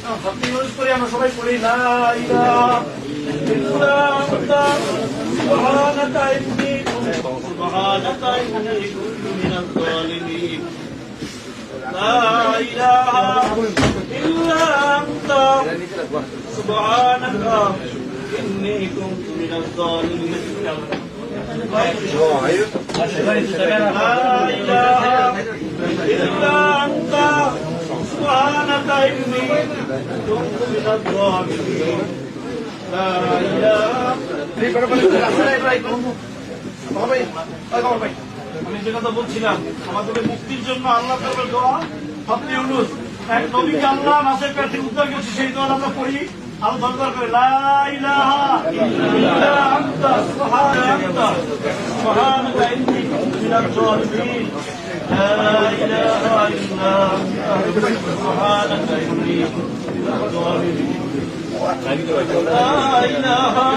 আমরা সবাই পড়ি লা ইলাহা ইল্লাল্লাহ সুবহানাকা ইন্নী কুনতু মিনাজ জালিমিন লা ইলাহা ইল্লা আনতা সুবহানাকা ইন্নী কুনতু মিনাজ জালিমিন لا إله إلا أنت سبحانك إني كنت من الظالمين لا إله আমি যে কথা বলছিলাম আমাদের মুক্তির জন্য আল্লাহ তাআলার দোয়া হাফতে ইউনুস এক নবীকে আল্লাহ নাসের পেট থেকে উদ্ধার করেছে সেই দোয়া আমরা পড়ি আল্লাহ দরবার করে লা ইলাহা ইল্লা আনতা সুবহানাকা ইন্নী কুনতু মিনাজ জালিমিন লা ইলাহা ইল্লা আনতা সুবহানাকা ইন্নী কুনতু মিনাজ জালিমিন লা ইলাহা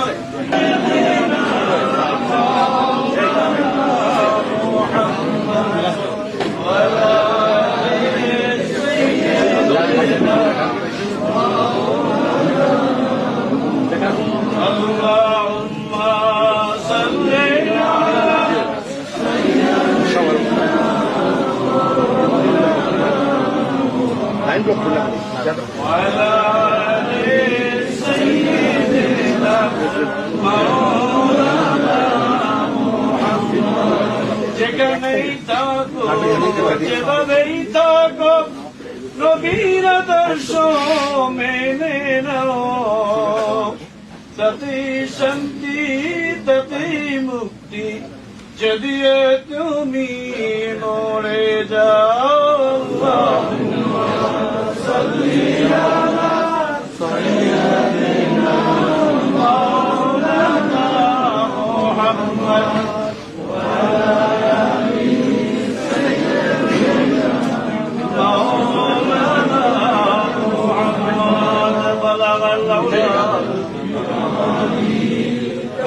যেখানেই থাকো যেভাবেই থাকো নবীর আদর্শ মেনে নাও তাতেই শান্তি তাতেই মুক্তি যদি তুমি মরে যাও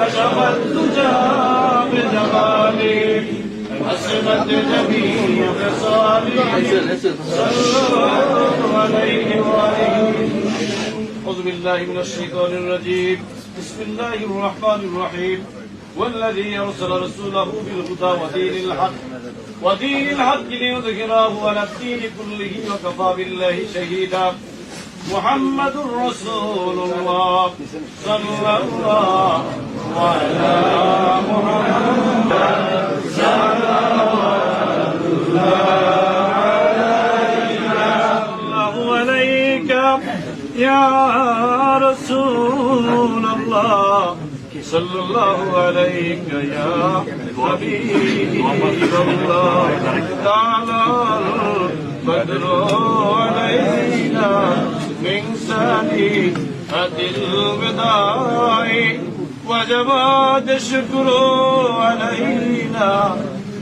كشف الدجى بجماله حسنت جميع خصاله صلوا عليه وآله. أعوذ بالله من الشيطان الرجيم. بسم الله الرحمن الرحيم. والذي أرسل رسوله بالهدى ودين الحق ليظهره على الدين كله وكفى بالله شهيدا. محمد رسول الله صلى الله على محمد صلى الله عليك يا رسول الله صلى الله عليك يا حبيب الله. تعالى البدر علينا من سنيئة الوداع وجب الشكر علينا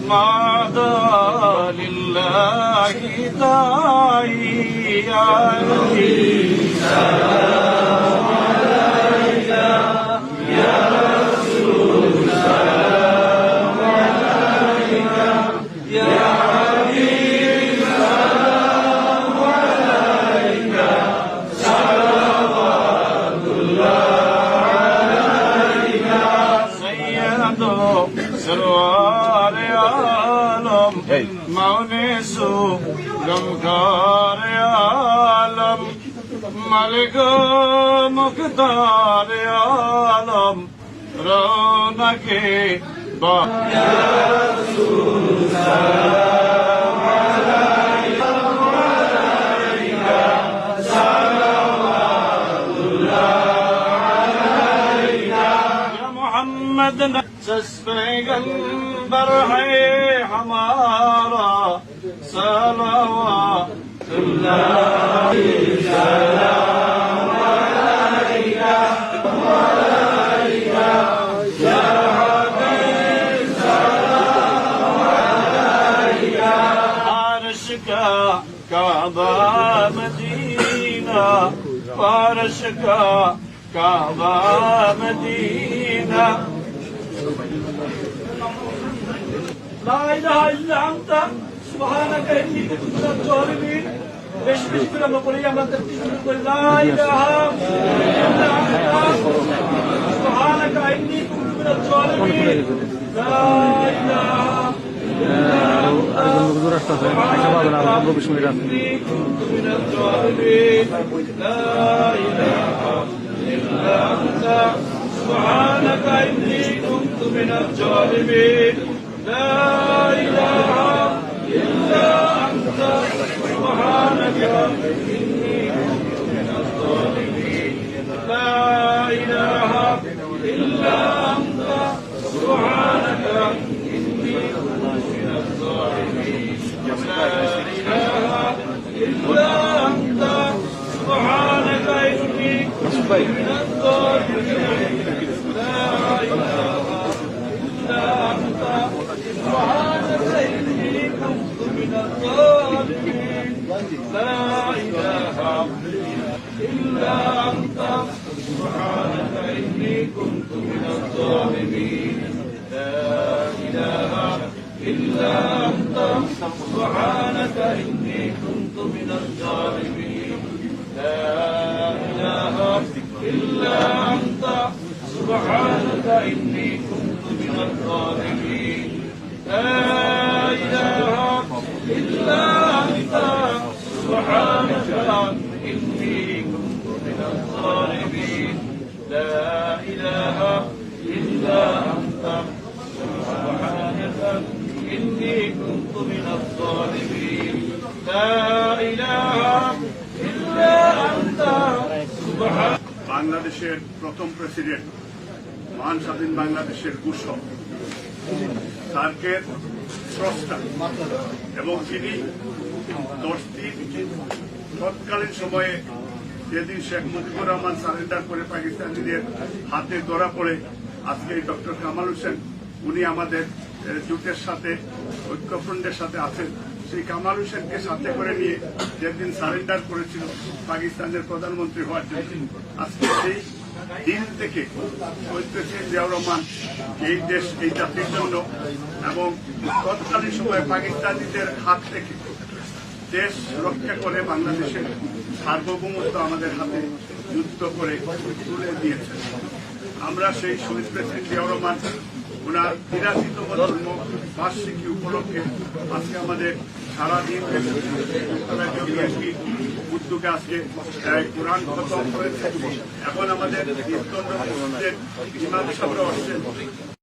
ما دعا لله داعي. عليه السلام عليك يا رسول السلام عليك يا حبيب السلام عليك صلوات الله عليك سيد سرور عالم مونسو غمخار عالم ملک مختار عالم رونق با یا رسول سلام علیک صلوات اللہ علیک یا محمد سس پیغمبر ہے ہمارا صلوات اللہ سلام علیک وعلیک یا حبیب سلام علیک. عرش کا کعبہ مدینہ عرش کا کعبہ مدینہ لا إله إلا أنت سبحانك إني كنت من الظالمين. বেশি বেশি করে আমরা পড়ি, আমরা তাকবীর করি, লা ইলাহা ইল্লাল্লাহ সুবহানাকা ইন্নী কুনতু মিনাজ জালিমিন, লা ইলাহা سبحانك إني كنت من الظالمين لا إله إلا أنت سبحانك إني كنت من الظالمين لا إله إلا أنت سبحانك إني كنت من الظالمين لا إله إلا أنت سبحانك إني كنت من الظالمين لا إله إلا أنت سبحانك إني كنت من الظالمين لا إله إلا أنت سبحانك إني كنت من الظالمين لا إله إلا أنت سبحانك إني كنت من الظالمين لا إله إلا أنت سبحانك إني كنت من الظالمين لا إله إلا أنت سبحانك إني كنت من الظالمين لا إله إلا أنت سبحانك إني كنت من الظالمين لا إله إلا أنت سبحانك বাংলাদেশের প্রথম প্রেসিডেন্ট, মহান স্বাধীন বাংলাদেশের ঘোষক, সার্কের স্রষ্টা এবং তিনি 10টি তৎকালীন সময়ে যেদিন শেখ মুজিবুর রহমান সারেন্ডার করে পাকিস্তানিদের হাতে ধরা পড়ে আজকে ডক্টর কামাল হোসেন উনি আমাদের জোটের সাথে ঐক্যফ্রন্টের সাথে আছেন। সেই কামাল হোসেনকে সাথে করে নিয়ে যেদিন সারেন্ডার করেছিল পাকিস্তানের প্রধানমন্ত্রী হওয়ার জন্য, আজকে সেই দিন থেকে শহীদ প্রেসিডেন্ট জিয়াউর রহমান এই দেশ, এই জাতির জন্য এবং তৎকালীন সময়ে পাকিস্তানিদের হাত থেকে দেশ রক্ষা করে বাংলাদেশের সার্বভৌমত্ব আমাদের হাতে যুদ্ধ করে তুলে দিয়েছেন। আমরা সেই শহীদ প্রেসিডেন্ট জিয়াউর রহমান ওনার 83তম জন্ম বার্ষিকী উপলক্ষে আজকে আমাদের সারাদিন উদ্যোগে আজকে কোরআন খতম হয়েছে। এখন আমাদের ইমাম সাহেবরা আসছেন।